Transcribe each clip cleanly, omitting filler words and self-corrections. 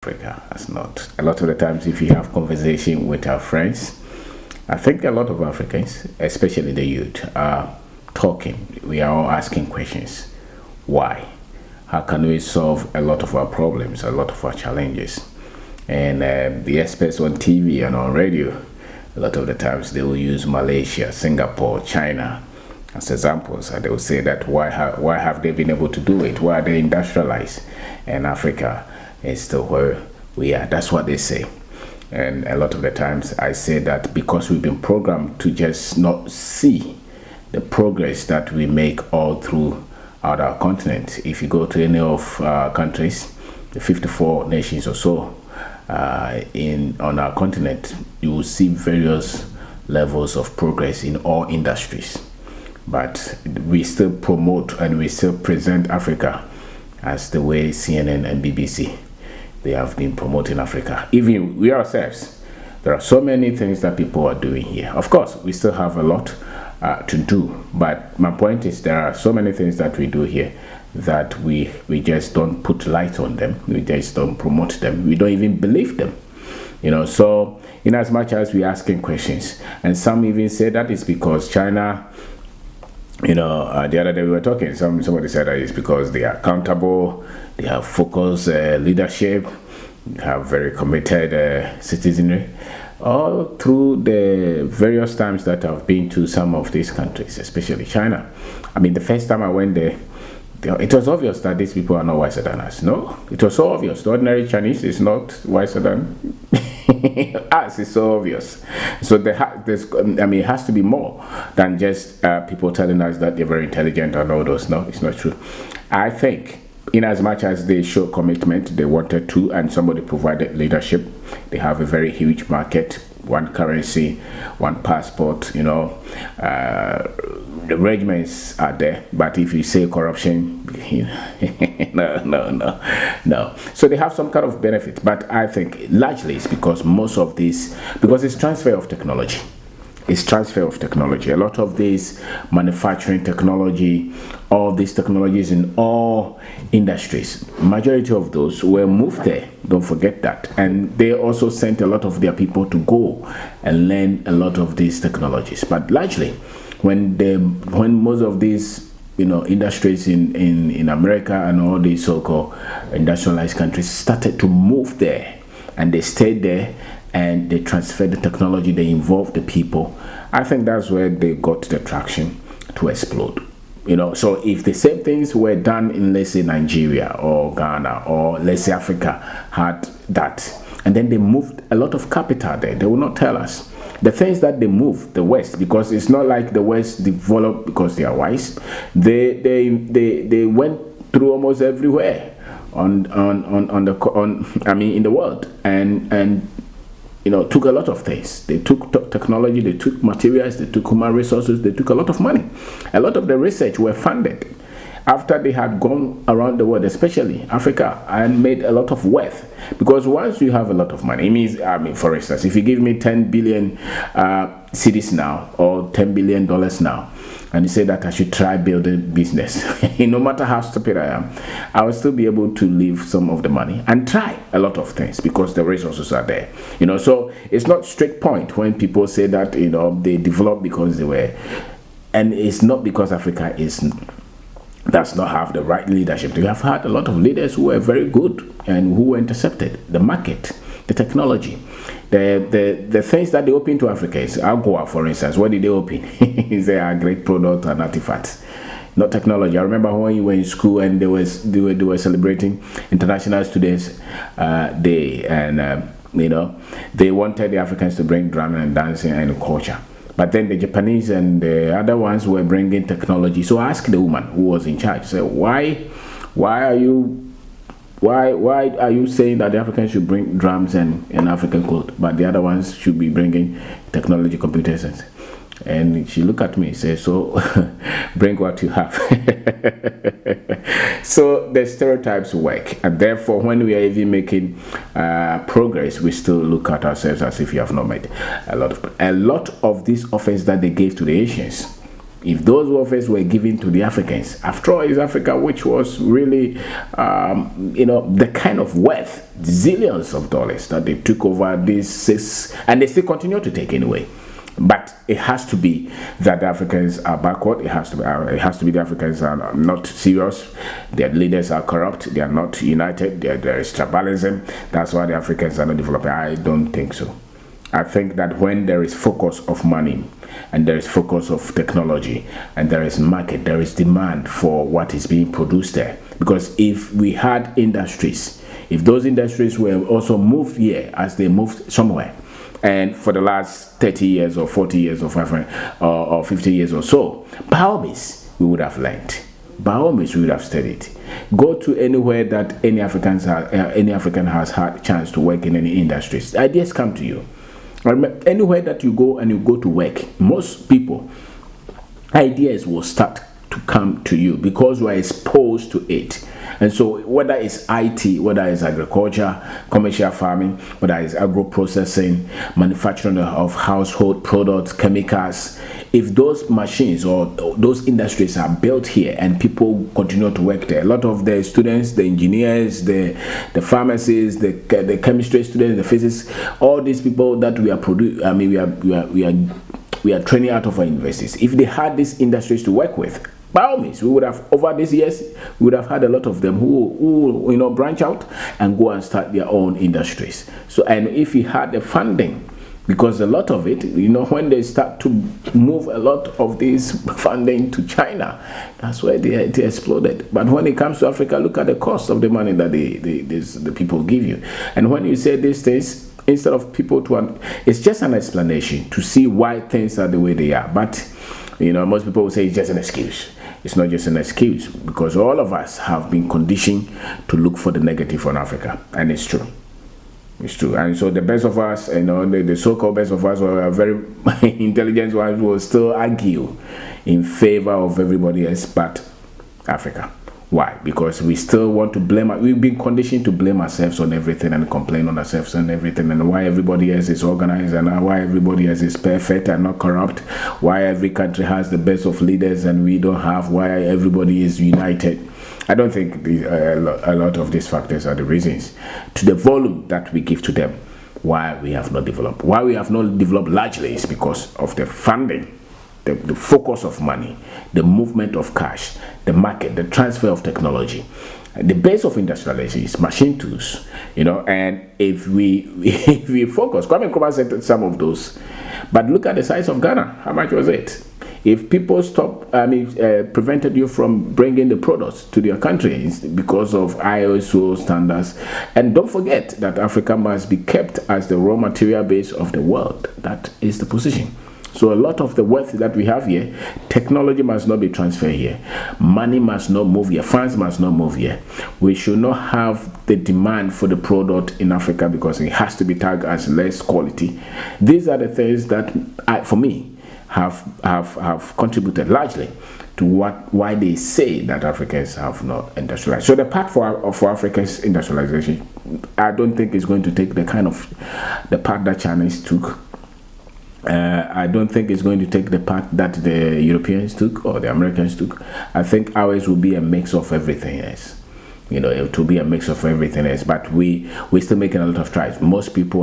Africa has not. A lot of the times, if you have conversation with our friends, I think a lot of Africans, especially the youth, are talking. We are all asking questions. Why? How can we solve a lot of our problems, a lot of our challenges? And the experts on TV and on radio, a lot of the times they will use Malaysia, Singapore, China as examples, and they will say that why have they been able to do it? Why are they industrialized? And Africa is still where we are. That's what they say. And a lot of the times I say that because we've been programmed to just not see the progress that we make all throughout our continent. If you go to any of our countries, the 54 nations or so on our continent, you will see various levels of progress in all industries. But we still promote and we still present Africa as the way CNN and BBC, they have been promoting Africa. Even we ourselves, there are so many things that people are doing here. Of course, we still have a lot to do, but my point is there are so many things that we do here that we just don't put light on them. We just don't promote them. We don't even believe them. So in as much as we're asking questions, and some even say that it's because China, the other day we were talking, somebody said that it's because they are accountable, they have focused leadership, have very committed citizenry. All through the various times that I've been to some of these countries, especially China. I mean, the first time I went there, it was obvious that these people are not wiser than us. No, it was so obvious. The ordinary Chinese is not wiser than us. It's so obvious. So it has to be more than just people telling us that they're very intelligent and all those. No, it's not true. I think in as much as they show commitment, they wanted to, and somebody provided leadership, they have a very huge market, one currency, one passport, the regiments are there, but if you say corruption, no. So they have some kind of benefit, but I think largely it's because because it's transfer of technology. It's transfer of technology. A lot of this manufacturing technology, all these technologies in all industries, majority of those were moved there. Don't forget that. And they also sent a lot of their people to go and learn a lot of these technologies. But largely, when most of these industries in America and all these so-called industrialized countries started to move there, and they stayed there, and they transferred the technology, they involved the people, I think that's where they got the traction to explode. So if the same things were done in, let's say, Nigeria or Ghana or, let's say, Africa had that, and then they moved a lot of capital there, they will not tell us. The things that they moved, the West, because it's not like the West developed because they are wise. They went through almost everywhere in the world, and took a lot of things. They took technology, they took materials, they took human resources, they took a lot of money. A lot of the research were funded after they had gone around the world, especially Africa, and made a lot of wealth. Because once you have a lot of money, it means, for instance, if you give me 10 billion cedis now, or $10 billion now, and you say that I should try building business, no matter how stupid I am, I will still be able to leave some of the money and try a lot of things because the resources are there. So it's not straight point when people say that they developed because they were, and it's not because Africa does not have the right leadership. We have had a lot of leaders who were very good and who intercepted the market, the technology. The things that they open to Africa is Agua, for instance. What did they open? Is a great product and artifacts, not technology. I remember when you were in school and they were celebrating International Students Day, and they wanted the Africans to bring drumming and dancing and culture. But then the Japanese and the other ones were bringing technology. So I asked the woman who was in charge, say, why are you saying that the Africans should bring drums and African clothes, but the other ones should be bringing technology, computers? And she looked at me and said, so bring what you have. So the stereotypes work, and therefore when we are even making progress, we still look at ourselves as if we have not made a lot of these offers that they gave to the Asians. If those welfares were given to the Africans, after all, it's Africa which was really, the kind of wealth, zillions of dollars that they took over these 6, and they still continue to take anyway. But it has to be that the Africans are backward. It has to be the Africans are not serious. Their leaders are corrupt. They are not united. There is tribalism. That's why the Africans are not developing. I don't think so. I think that when there is focus of money, and there is focus of technology, and there is market, there is demand for what is being produced there. Because if we had industries, if those industries were also moved here as they moved somewhere, and for the last 30 years or 40 years or 50 years or so, by all means, we would have learned. By all means, we would have studied. Go to anywhere that any African has had a chance to work in any industries. Ideas come to you. Anywhere that you go and you go to work, most people, ideas will start to come to you because you are exposed to it. And so whether it's IT, whether it's agriculture, commercial farming, whether it's agro processing, manufacturing of household products, chemicals, if those machines or those industries are built here and people continue to work there, a lot of the students, the engineers, the pharmacists, the chemistry students, the physicists, all these people that we are producing, I mean, we are training out of our universities. If they had these industries to work with, by all means, we would have, over these years, we would have had a lot of them who branch out and go and start their own industries. So, and if we had the funding, because a lot of it, when they start to move a lot of this funding to China, that's where they exploded. But when it comes to Africa, look at the cost of the money that the people give you. And when you say these things, instead of people it's just an explanation to see why things are the way they are. But, most people will say it's just an excuse. It's not just an excuse, because all of us have been conditioned to look for the negative on Africa, and it's true. It's true. And so the best of us, the so-called best of us, or very intelligent ones, will still argue in favor of everybody else but Africa. Why? Because we still want to blame. We've been conditioned to blame ourselves on everything and complain on ourselves and everything, and why everybody else is organized and why everybody else is perfect and not corrupt. Why every country has the best of leaders and we don't have. Why everybody is united. I don't think a lot of these factors are the reasons to the volume that we give to them. Why we have not developed. Why we have not developed largely is because of the funding. The focus of money, the movement of cash, the market, the transfer of technology. The base of industrialization is machine tools, and if we focus, Kwabena Nkrumah said some of those, but look at the size of Ghana. How much was it? If people prevented you from bringing the products to their countries because of ISO standards, and don't forget that Africa must be kept as the raw material base of the world. That is the position. So a lot of the wealth that we have here, technology must not be transferred here. Money must not move here. Funds must not move here. We should not have the demand for the product in Africa because it has to be tagged as less quality. These are the things that, for me, have contributed largely to why they say that Africans have not industrialized. So the path for Africa's industrialization, I don't think is going to take the path that Chinese took. I don't think it's going to take the path that the Europeans took or the Americans took. I think ours will be a mix of everything else. It will be a mix of everything else. But we're still making a lot of strides. Most people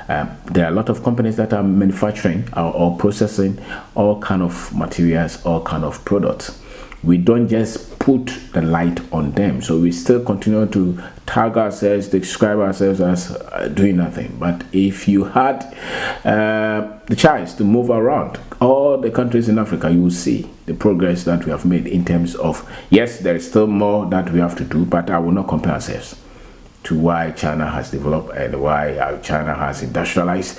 there are a lot of companies that are manufacturing or processing all kind of materials, all kind of products. We don't just put the light on them. So we still continue to tag ourselves, describe ourselves as doing nothing. But if you had the chance to move around all the countries in Africa, you will see the progress that we have made in terms of, yes, there is still more that we have to do, but I will not compare ourselves to why China has developed and why China has industrialized.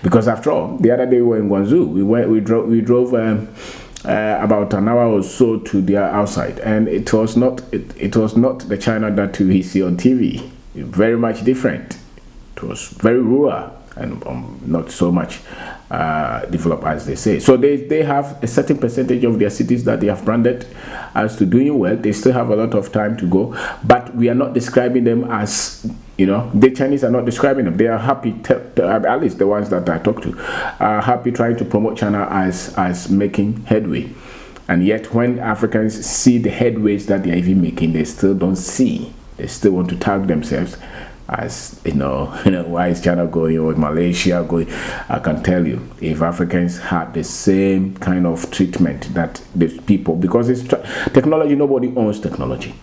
Because after all, the other day we were in Guangzhou. We drove about an hour or so to their outside, and it was not the China that we see on TV. Very much different. It was very rural and not so much developed as they say. So they have a certain percentage of their cities that they have branded as to doing well. They still have a lot of time to go, but we are not describing them as, the Chinese are not describing them. They are happy, at least the ones that I talk to, are happy trying to promote China as making headway. And yet when Africans see the headways that they're even making, they still don't see. They still want to tag themselves as, why is China going or Malaysia going? I can tell you, if Africans had the same kind of treatment that the people, because it's technology, nobody owns technology.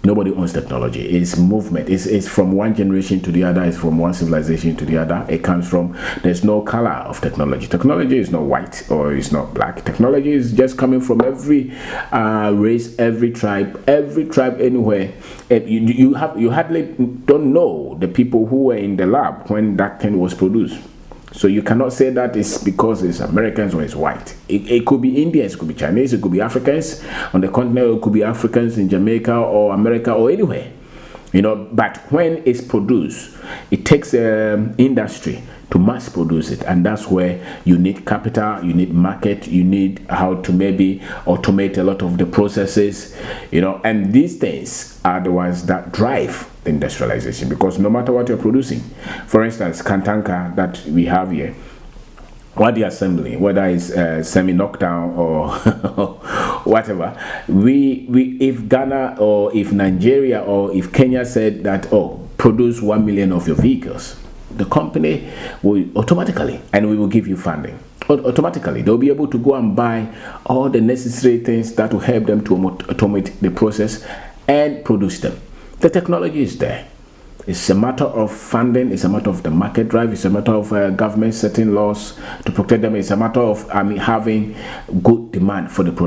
Nobody owns technology. It's movement. It's from one generation to the other. It's from one civilization to the other. It comes from, there's no color of technology. Technology is not white or it's not black. Technology is just coming from every race, every tribe anywhere. You hardly don't know the people who were in the lab when that thing was produced. So you cannot say that it's because it's Americans or it's white. It could be Indians, it could be Chinese, it could be Africans on the continent, it could be Africans in Jamaica or America or anywhere. But when it's produced, it takes industry to mass produce it, and that's where you need capital, you need market, you need how to maybe automate a lot of the processes, and these things are the ones that drive the industrialization, because no matter what you're producing, for instance, Kantanka that we have here, what the assembly, whether it's semi-knockdown or whatever, if Ghana or if Nigeria or if Kenya said that, produce 1 million of your vehicles, the company will automatically, and we will give you funding. Automatically, they'll be able to go and buy all the necessary things that will help them to automate the process and produce them. The technology is there. It's a matter of funding, it's a matter of the market drive, it's a matter of government setting laws to protect them, it's a matter of having good demand for the product.